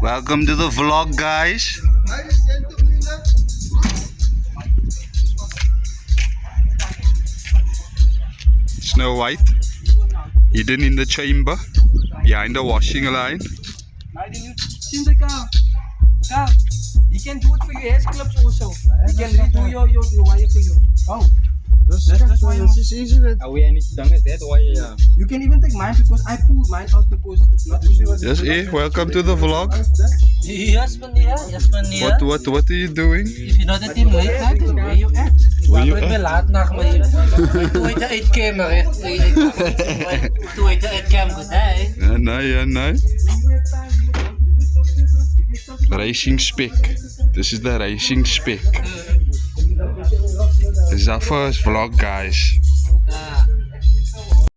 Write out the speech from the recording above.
Welcome to the vlog, guys. Snow White, hidden in the chamber, behind the washing line. He can do it for your hair clips also. He can redo your wire for you. Oh. That's why It's easy with. Are we any done is that why you can even take mine because I pulled mine out because it's not Yes, welcome to the vlog. Yes, meneer. Yes, meneer. What are you doing? If you're not at him late night, then where you at? Where you Ik ben at? laat nacht, maar je doet de eetkamer, hè? Doe je de eetkamer, hè? Nee. Racing Spec. This is the Racing Spec. This is our first vlog, guys. Ah.